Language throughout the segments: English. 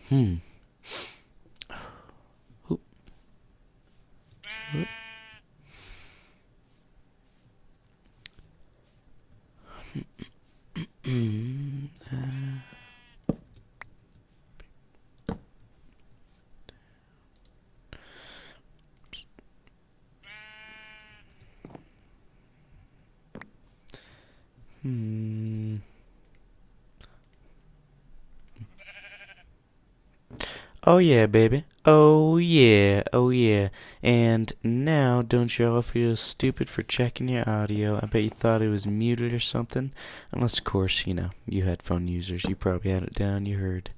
Hmm. Oop. Oop. Mm, hmm. Oh yeah, baby. Oh yeah. Oh yeah. And now, don't y'all feel stupid for checking your audio? I bet you thought it was muted or something. Unless, of course, you headphone users. You probably had it down. You heard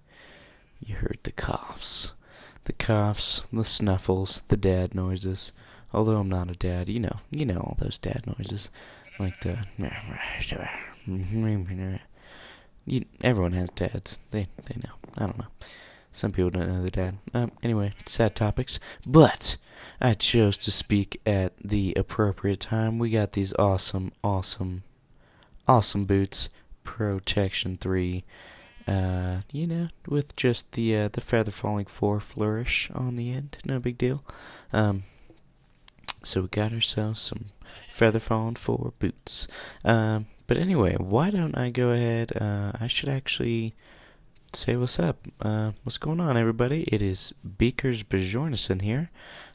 the coughs, the snuffles, the dad noises. Although I'm not a dad, you know all those dad noises, like the. Everyone has dads. They know. I don't know. Some people don't know their dad. Anyway, sad topics. But I chose to speak at the appropriate time. We got these awesome, awesome, awesome boots. Protection 3. With just the feather falling 4 flourish on the end. No big deal. Um, so we got ourselves some feather falling 4 boots. But anyway, why don't I go ahead? I should actually say what's up. What's going on, everybody? It is Beakers Bjornison here.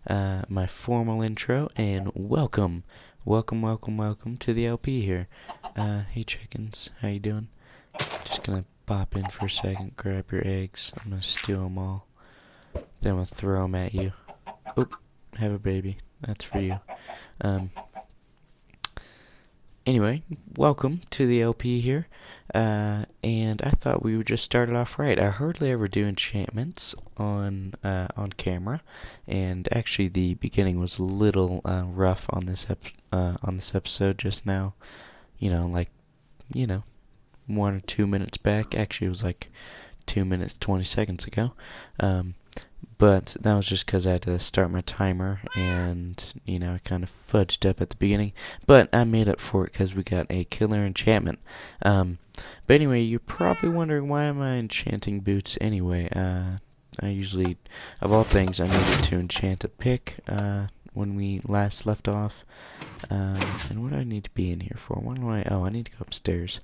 My formal intro, and welcome, welcome, welcome, welcome to the LP here. Hey chickens, how you doing? Just gonna pop in for a second, grab your eggs. I'm gonna steal them all. Then I'm gonna throw them at you. Oop, have a baby. That's for you. Um, Anyway, welcome to the LP here. And I thought we would just start it off right. I hardly ever do enchantments on camera, and actually the beginning was a little rough on this episode just now. Like you know, 1 or 2 minutes back. Actually, it was like 2 minutes 20 seconds ago. But that was just because I had to start my timer, and I kind of fudged up at the beginning. But I made up for it because we got a killer enchantment. But anyway, you're probably wondering, why am I enchanting boots anyway? I usually, of all things, I needed to enchant a pick when we last left off. And what do I need to be in here for? I need to go upstairs.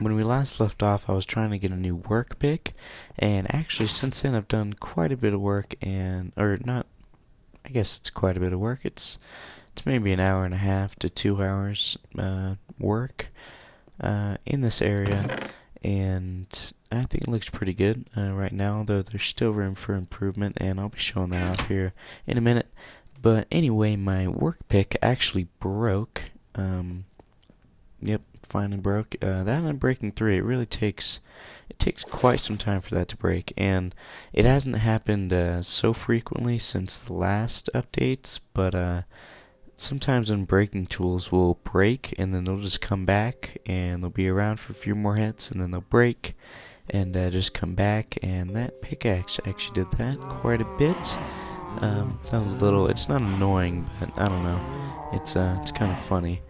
When we last left off, I was trying to get a new work pick, and actually since then I've done quite a bit of work, or not, I guess it's quite a bit of work. It's maybe an hour and a half to 2 hours work in this area, and I think it looks pretty good right now, though there's still room for improvement, and I'll be showing that off here in a minute. But anyway, my work pick actually broke. Yep, finally broke. That and breaking 3, it takes quite some time for that to break, and it hasn't happened so frequently since the last updates, but sometimes when breaking tools will break, and then they'll just come back, and they'll be around for a few more hits, and then they'll break, and just come back, and that pickaxe actually did that quite a bit. That was a little, it's not annoying, but I don't know, it's kind of funny.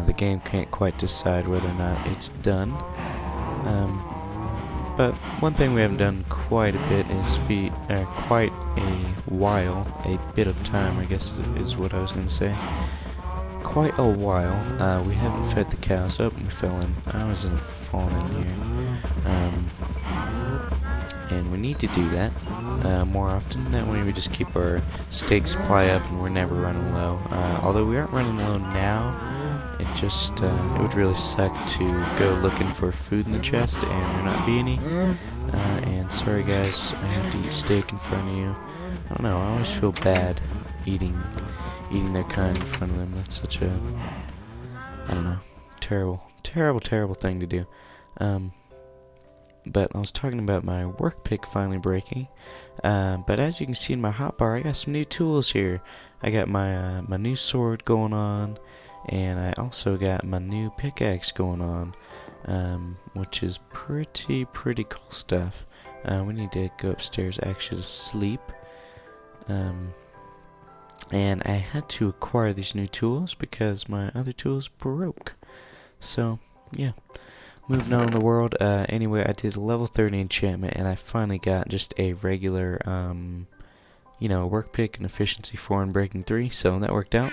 The game can't quite decide whether or not it's done. But one thing we haven't done quite a bit is quite a while, a bit of time, I guess is what I was going to say. Quite a while. We haven't fed the cows. Oh, we fell in. I wasn't falling in here. And we need to do that more often. That way we just keep our steak supply up and we're never running low. Although we aren't running low now. It would really suck to go looking for food in the chest and there not be any. And sorry guys, I have to eat steak in front of you. I don't know, I always feel bad eating their kind in front of them. That's such a, I don't know, terrible thing to do. But I was talking about my work pick finally breaking. But as you can see in my hotbar, I got some new tools here. I got my new sword going on. And I also got my new pickaxe going on, which is pretty cool stuff. We need to go upstairs actually to sleep. And I had to acquire these new tools because my other tools broke. So, yeah. moving on in the world. Anyway, I did a level 30 enchantment, and I finally got just a regular, work pick and efficiency 4 and breaking 3, so that worked out.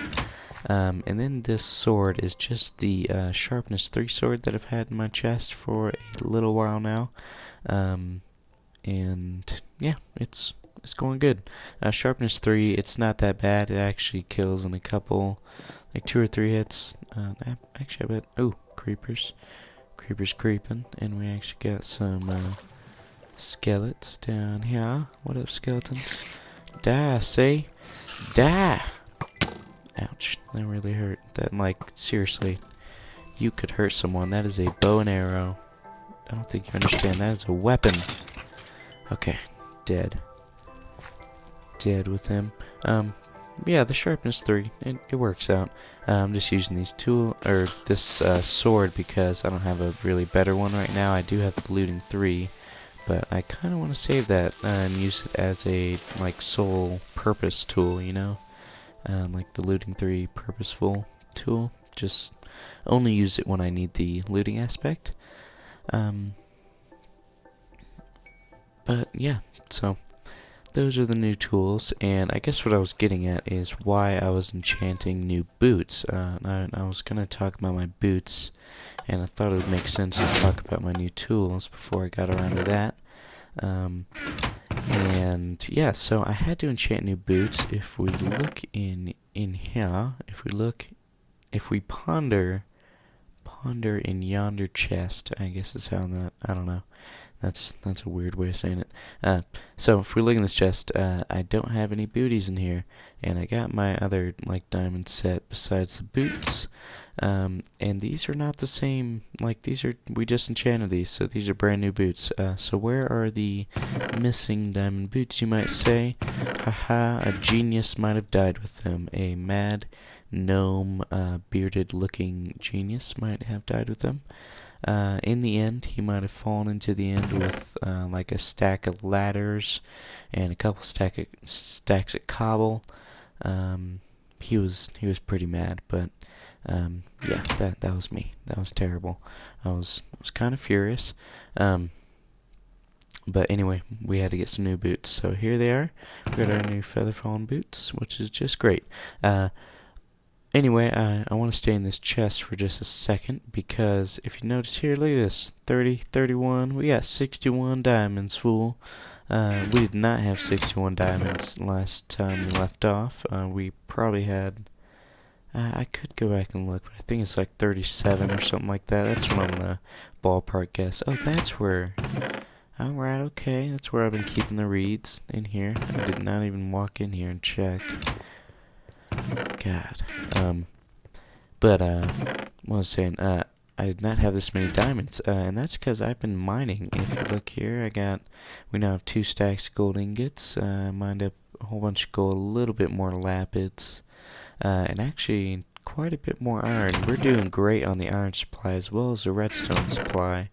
And then this sword is just the sharpness 3 sword that I've had in my chest for a little while now. And yeah, it's going good. Sharpness 3, it's not that bad. It actually kills in a couple, like 2 or 3 hits. Actually, I bet. Oh, creepers. Creepers creeping. And we actually got some skeletons down here. What up, skeletons? Die, see? Die! Ouch. That really hurt. That, like, seriously. You could hurt someone. That is a bow and arrow. I don't think you understand. That is a weapon. Okay. Dead. Dead with him. Yeah, the sharpness 3, it works out. I'm just using this sword because I don't have a really better one right now. I do have the looting 3, but I kind of want to save that and use it as a sole purpose tool, like the looting 3 purposeful tool. Just only use it when I need the looting aspect. But yeah, so those are the new tools, and I guess what I was getting at is why I was enchanting new boots. I was going to talk about my boots, and I thought it would make sense to talk about my new tools before I got around to that. And yeah, so I had to enchant new boots. If we look in here, if we ponder in yonder chest, I guess is how that, I don't know. That's a weird way of saying it. So if we look in this chest, I don't have any booties in here, and I got my other diamond set besides the boots. And these are not the same. We just enchanted these, so these are brand new boots. So where are the missing diamond boots, you might say? Haha, a genius might have died with them. A mad gnome, bearded looking genius might have died with them. In the end, he might have fallen into the end with a stack of ladders and a couple stacks of cobble. He was pretty mad, but yeah, that was me. That was terrible. I was kind of furious. But anyway, we had to get some new boots, so here they are. We got our new feather fallen boots, which is just great. Anyway, I want to stay in this chest for just a second, because if you notice here, look at this, 30, 31, we got 61 diamonds, fool. We did not have 61 diamonds last time we left off. We probably had, I could go back and look, but I think it's like 37 or something like that. That's what I'm gonna ballpark guess. Oh, that's where, alright, okay, that's where I've been keeping the reeds, in here. I did not even walk in here and check. God. What was I saying? I did not have this many diamonds, and that's because I've been mining. If you look here, we now have 2 stacks of gold ingots, mined up a whole bunch of gold, a little bit more lapids, and actually quite a bit more iron. We're doing great on the iron supply as well as the redstone supply,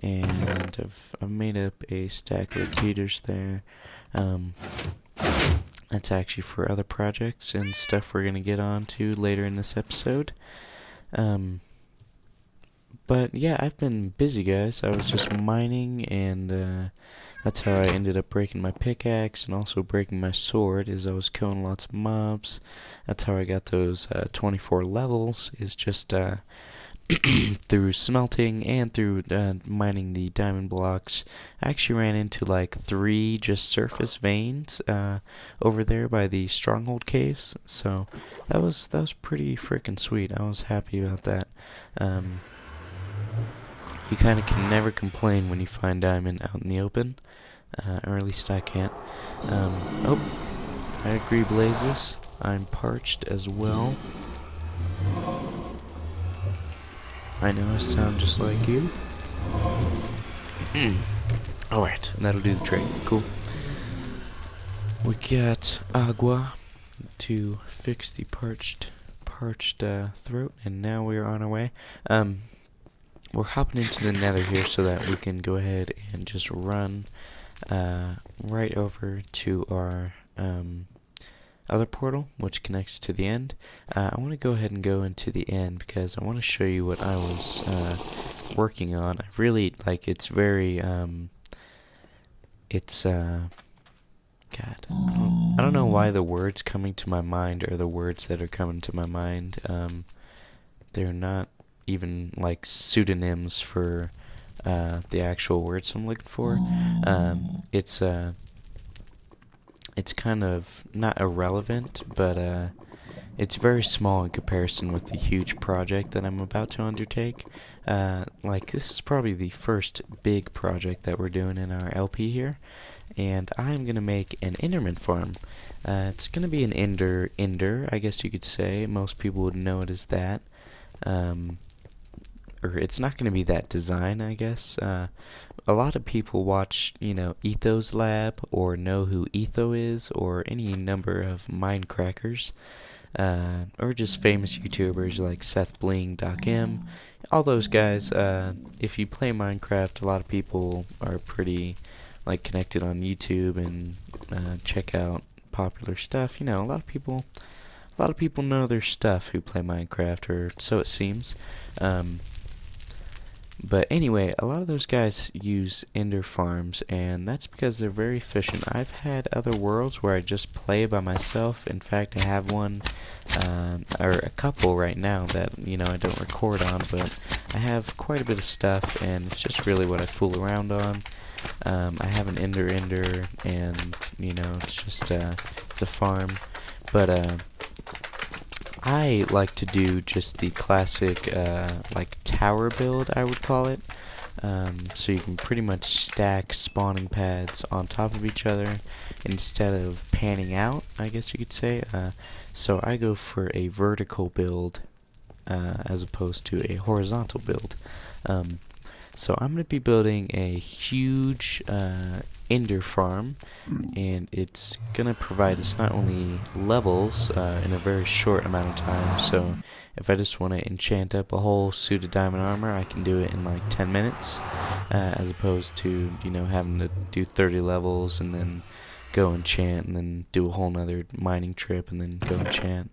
and I've made up a stack of repeaters there. That's actually for other projects and stuff we're going to get on to later in this episode. But yeah, I've been busy, guys. I was just mining, and that's how I ended up breaking my pickaxe and also breaking my sword, is I was killing lots of mobs. That's how I got those 24 levels, is just through smelting and through mining the diamond blocks. I actually ran into 3 just surface veins over there by the stronghold caves, so that was pretty freaking sweet. I was happy about that. You kind of can never complain when you find diamond out in the open, or at least I can't. Oh, I agree, Blazes. I'm parched as well. I know I sound just like you. Alright, that'll do the trick. Cool. We got agua to fix the parched throat, and now we are on our way. We're hopping into the nether here so that we can go ahead and just run right over to our other portal, which connects to the end. I want to go ahead and go into the end because I want to show you what I was working on. I really like it's very it's God, I don't know why the words coming to my mind are the words that are coming to my mind. They're not even like pseudonyms for the actual words I'm looking for. It's kind of not irrelevant, but it's very small in comparison with the huge project that I'm about to undertake. Like this is probably the first big project that we're doing in our LP here, and I'm gonna make an Enderman farm. It's gonna be an Ender, I guess you could say. Most people would know it as that. Or it's not gonna be that design, I guess. A lot of people watch, Etho's Lab, or know who Etho is, or any number of Minecrackers, or just famous YouTubers like SethBling.m. All those guys. If you play Minecraft, a lot of people are pretty connected on YouTube and check out popular stuff. A lot of people know their stuff who play Minecraft, or so it seems. But anyway, a lot of those guys use ender farms, and that's because they're very efficient. I've had other worlds where I just play by myself. In fact, I have one, or a couple right now that, I don't record on, but I have quite a bit of stuff, and it's just really what I fool around on. I have an ender, and, it's just, it's a farm. But, I like to do just the classic, tower build, I would call it. So you can pretty much stack spawning pads on top of each other instead of panning out, I guess you could say. So I go for a vertical build as opposed to a horizontal build. So I'm going to be building a huge ender farm, and it's going to provide us not only levels in a very short amount of time. So if I just want to enchant up a whole suit of diamond armor, I can do it in like 10 minutes, as opposed to, having to do 30 levels and then go enchant and then do a whole nother mining trip and then go enchant.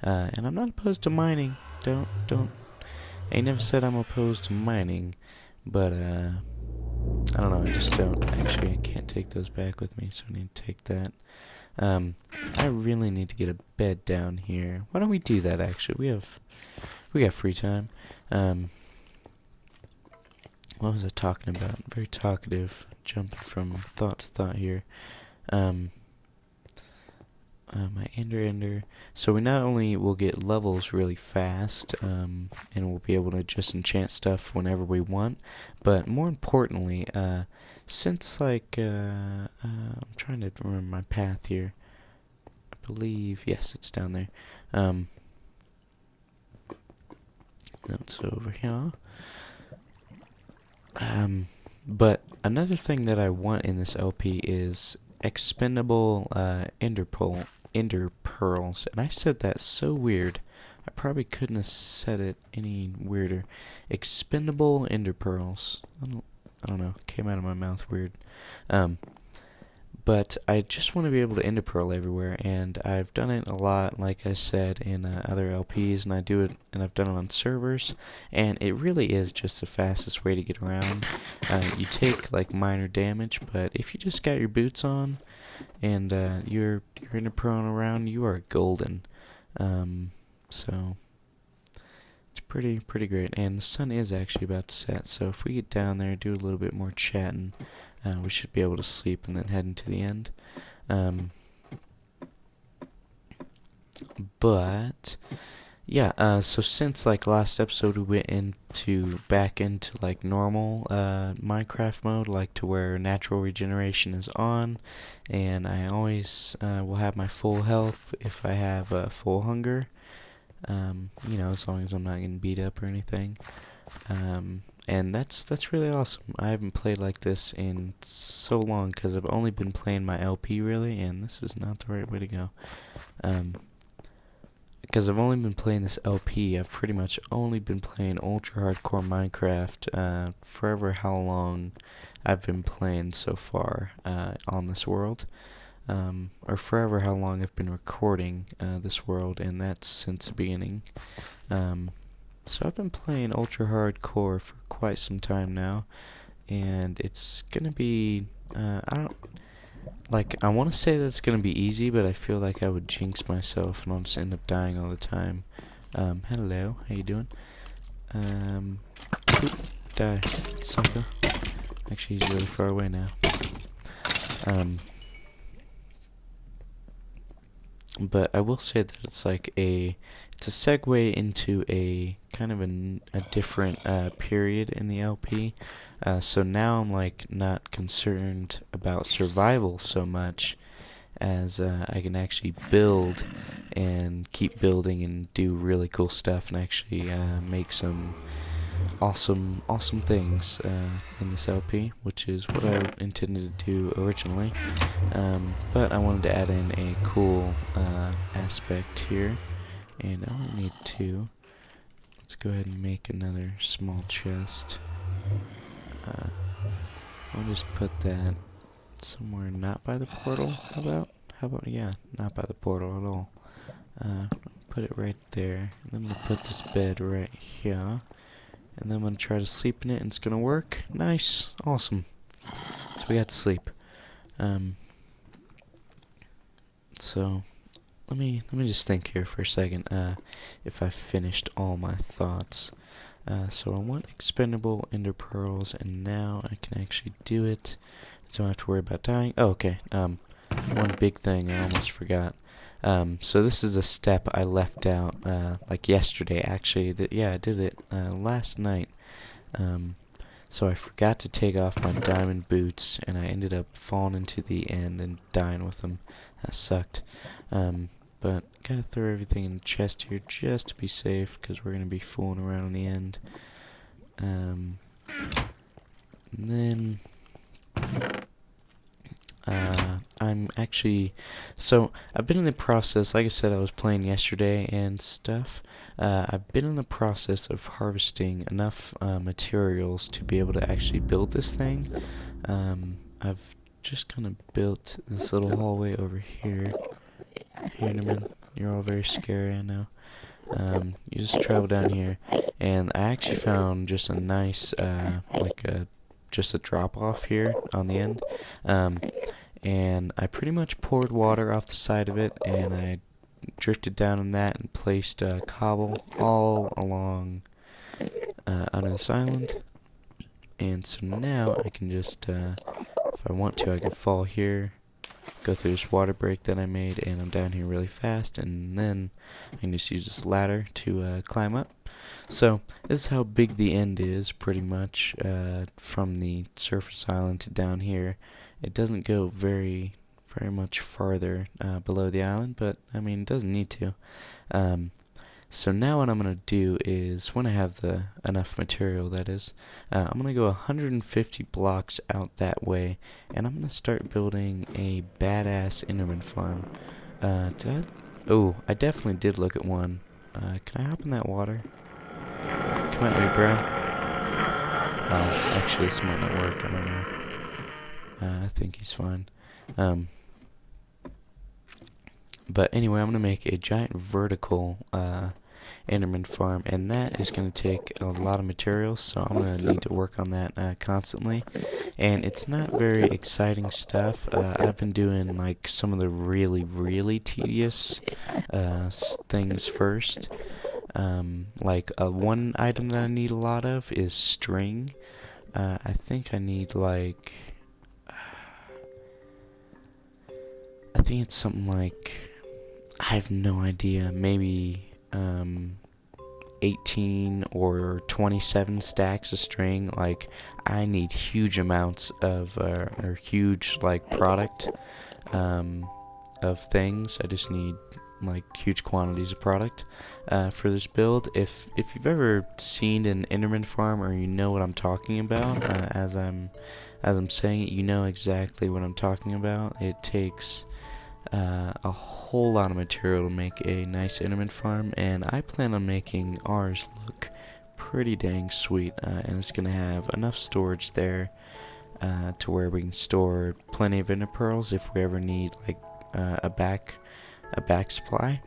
And I'm not opposed to mining. I never said I'm opposed to mining. But, I don't know, I just don't. Actually, I can't take those back with me, so I need to take that. I really need to get a bed down here. Why don't we do that, actually? We got free time. What was I talking about? Very talkative, jumping from thought to thought here. My ender. So we not only will get levels really fast, and we'll be able to just enchant stuff whenever we want, but more importantly, since I'm trying to remember my path here. I believe, yes, it's down there. That's over here. But another thing that I want in this LP is expendable ender pearls, and I said that so weird. I probably couldn't have said it any weirder. Expendable ender pearls. I don't know. It came out of my mouth weird. But I just want to be able to ender pearl everywhere, and I've done it a lot, like I said, in other LPs, and I've done it on servers, and it really is just the fastest way to get around. You take minor damage, but if you just got your boots on and you're ender pearling around, you are golden. So it's pretty great, and the sun is actually about to set. So if we get down there, do a little bit more chatting. We should be able to sleep and then head into the end. But yeah, so since last episode we went back into normal Minecraft mode, to where natural regeneration is on, and I always will have my full health if I have full hunger. As long as I'm not getting beat up or anything. And that's really awesome. I haven't played like this in so long because I've only been playing my LP really, and this is not the right way to go. Because I've only been playing this LP, I've pretty much only been playing ultra hardcore Minecraft forever how long I've been playing so far on this world. or forever how long I've been recording this world, and that's since the beginning. So I've been playing ultra hardcore for quite some time now, and it's gonna be I want to say that it's gonna be easy, but I feel like I would jinx myself and I'll just end up dying all the time. Hello, how you doing? Oop, die, sucker. Actually, he's really far away now. But I will say that it's it's a segue into a kind of a different period in the LP. So now I'm not concerned about survival so much as I can actually build and keep building and do really cool stuff and actually make some awesome things in this LP, which is what I intended to do originally. But I wanted to add in a cool aspect here, and I only need two. Let's go ahead and make another small chest. I'll just put that somewhere not by the portal. How about yeah, not by the portal at all. Put it right there, and then I'm gonna put this bed right here. And then I'm going to try to sleep in it, and it's going to work. Nice. Awesome. So we got to sleep. So let me just think here for a second if I've finished all my thoughts. So I want expendable ender pearls, and now I can actually do it. I don't have to worry about dying. Oh, okay. One big thing I almost forgot. So this is a step I left out, yesterday, actually. Yeah, I did it, last night. So I forgot to take off my diamond boots, and I ended up falling into the end and dying with them. That sucked. But gotta throw everything in the chest here just to be safe, because we're gonna be fooling around in the end. And then so I've been in the process, like I said, I was playing yesterday and stuff. I've been in the process of harvesting enough materials to be able to actually build this thing. I've just kind of built this little hallway over here. Hey, Enderman, you're all very scary, I know. You just travel down here, and I actually found just a nice, just a drop off here on the end. And I pretty much poured water off the side of it, and I drifted down in that and placed cobble all along under this island. And so now I can just, if I want to, I can fall here, go through this water break that I made, and I'm down here really fast, and then I can just use this ladder to climb up. So this is how big the end is, pretty much, from the surface island to down here. It doesn't go very much farther below the island, but I mean, it doesn't need to. So now what I'm going to do is, when I have enough material, that is, I'm going to go 150 blocks out that way, and I'm going to start building a badass Enderman farm. Oh, I definitely did look at one. Can I hop in that water? Come at me, bro. Oh, actually, this might not work. I don't know. I think he's fine. But anyway, I'm going to make a giant vertical Enderman farm, and that is going to take a lot of materials, so I'm going to need to work on that constantly. And it's not very exciting stuff. I've been doing some of the really tedious things first. One item that I need a lot of is string. I think I need I think it's something I have no idea, maybe 18 or 27 stacks of string. I need huge amounts of, or huge, product of things. I just need, huge quantities of product for this build. If you've ever seen an Enderman farm, or you know what I'm talking about, as I'm saying it, you know exactly what I'm talking about. It takes a whole lot of material to make a nice Enderman farm, and I plan on making ours look pretty dang sweet, and it's gonna have enough storage there to where we can store plenty of ender pearls if we ever need like a back supply.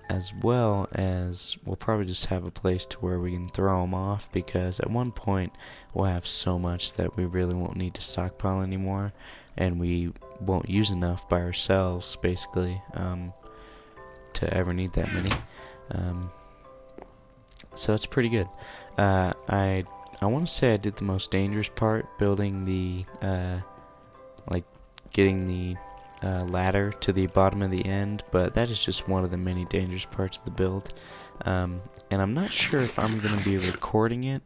As well as we'll probably just have a place to where we can throw them off, because at one point we'll have so much that we really won't need to stockpile anymore, and we won't use enough by ourselves basically to ever need that many. So it's pretty good. I want to say I did the most dangerous part, building the like getting the ladder to the bottom of the end, but that is just one of the many dangerous parts of the build. And I'm not sure if I'm going to be recording it.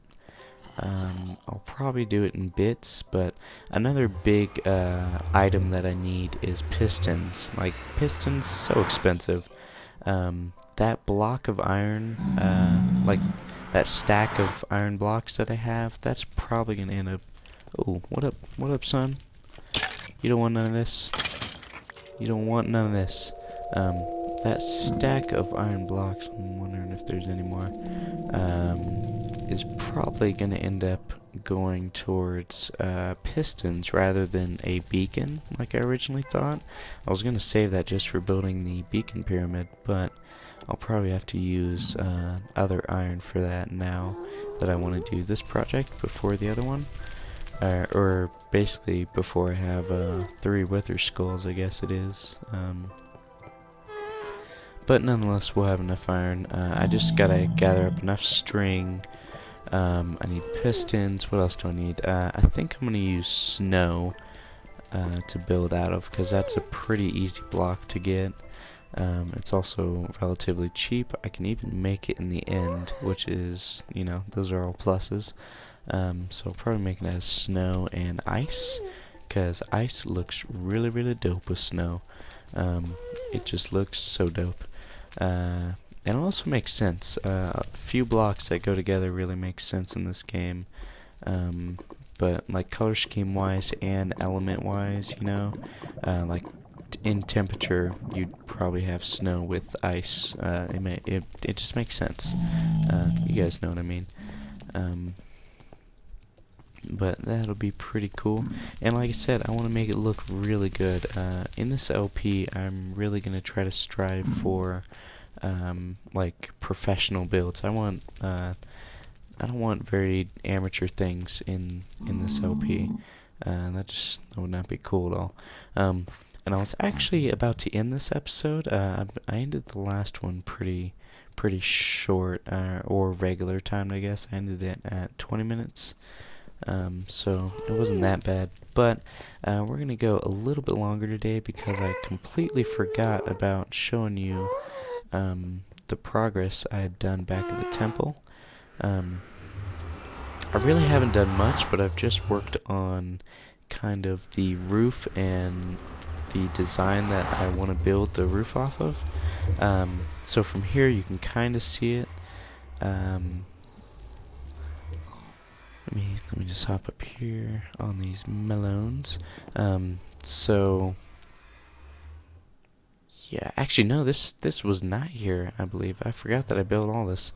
I'll probably do it in bits, but another big item that I need is pistons. Like, pistons, so expensive. That block of iron, like that stack of iron blocks that I have, that's probably going to end up... Oh, what up, son? You don't want none of this? You don't want none of this. That stack of iron blocks, I'm wondering if there's any more, is probably going to end up going towards pistons rather than a beacon like I originally thought. I was going to save that just for building the beacon pyramid, but I'll probably have to use other iron for that now that I want to do this project before the other one. Or basically before I have 3 wither skulls, I guess it is. But nonetheless, we'll have enough iron. I just gotta gather up enough string. I need pistons. What else do I need? I think I'm gonna use snow to build out of, because that's a pretty easy block to get. It's also relatively cheap. I can even make it in the end, which is, you know, those are all pluses. So I'll probably make it as snow and ice, because ice looks really, really dope with snow. It just looks so dope. And it also makes sense. A few blocks that go together really make sense in this game. But like color scheme wise and element wise, you know, like in temperature, you'd probably have snow with ice. It just makes sense. You guys know what I mean. But that'll be pretty cool. And like I said, I want to make it look really good. In this LP, I'm really going to try to strive for like professional builds. I don't want very amateur things in this LP. That would not be cool at all. And I was actually about to end this episode. I ended the last one pretty short, or regular timed, I guess. I ended it at 20 minutes. So it wasn't that bad, but we're gonna go a little bit longer today because I completely forgot about showing you the progress I had done back at the temple. I really haven't done much, but I've just worked on kind of the roof and the design that I want to build the roof off of. So from here you can kind of see it. Let me just hop up here on these melons. So yeah, actually no, this was not here, I believe. I forgot that I built all this.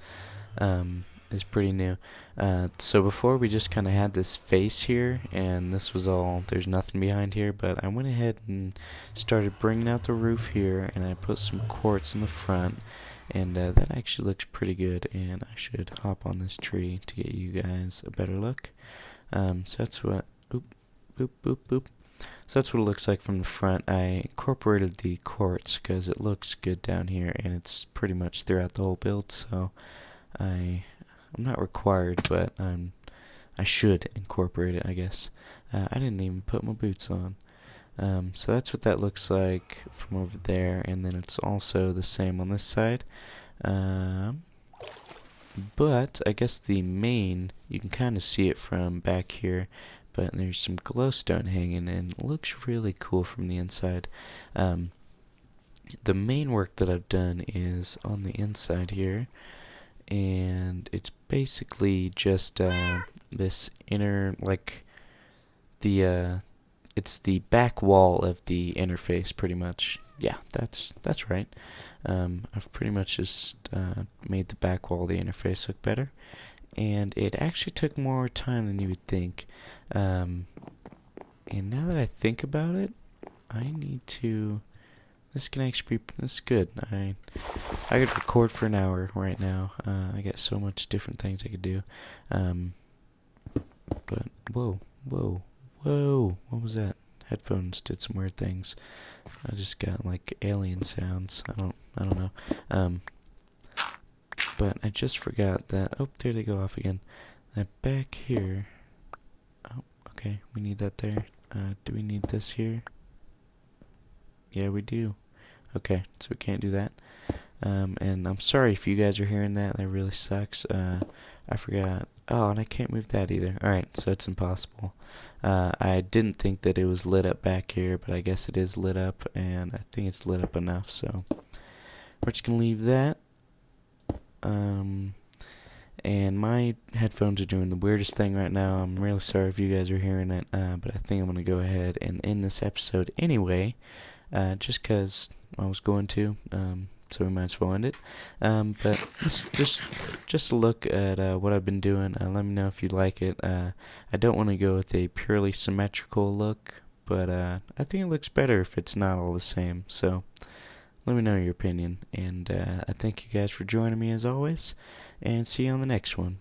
It's pretty new. So before we just kind of had this face here, and this was all, there's nothing behind here, but I went ahead and started bringing out the roof here, and I put some quartz in the front. And that actually looks pretty good, and I should hop on this tree to get you guys a better look. So that's what, So that's what it looks like from the front. I incorporated the quartz because it looks good down here, and it's pretty much throughout the whole build. So I'm not required, but I should incorporate it, I guess. I didn't even put my boots on. So that's what that looks like from over there, and then it's also the same on this side. But I guess the main, you can kind of see it from back here, but there's some glowstone hanging, and it looks really cool from the inside. The main work that I've done is on the inside here, and it's basically just this inner, like, it's the back wall of the interface, pretty much. Yeah, that's right. I've pretty much just made the back wall of the interface look better. and it actually took more time than you would think. And now that I think about it, I need to. This can actually be. This is good. I could record for an hour right now. I got so much different things I could do. But whoa, what was that? Headphones did some weird things. I just got like alien sounds. I don't know. But I just forgot that. Oh, there they go off again. That back here. Oh, okay. We need that there. Do we need this here? Yeah, we do. Okay, so we can't do that. And I'm sorry if you guys are hearing that. That really sucks. I forgot. Oh, and I can't move that either. Alright, so it's impossible. I didn't think that it was lit up back here, but I guess it is lit up, and I think it's lit up enough, so we're just gonna leave that. And my headphones are doing the weirdest thing right now. I'm really sorry if you guys are hearing it, but I think I'm gonna go ahead and end this episode anyway, just 'cause I was going to. So we might as well end it. But just a look at what I've been doing. Let me know if you like it. I don't want to go with a purely symmetrical look, but I think it looks better if it's not all the same. So let me know your opinion. And I thank you guys for joining me as always, and see you on the next one.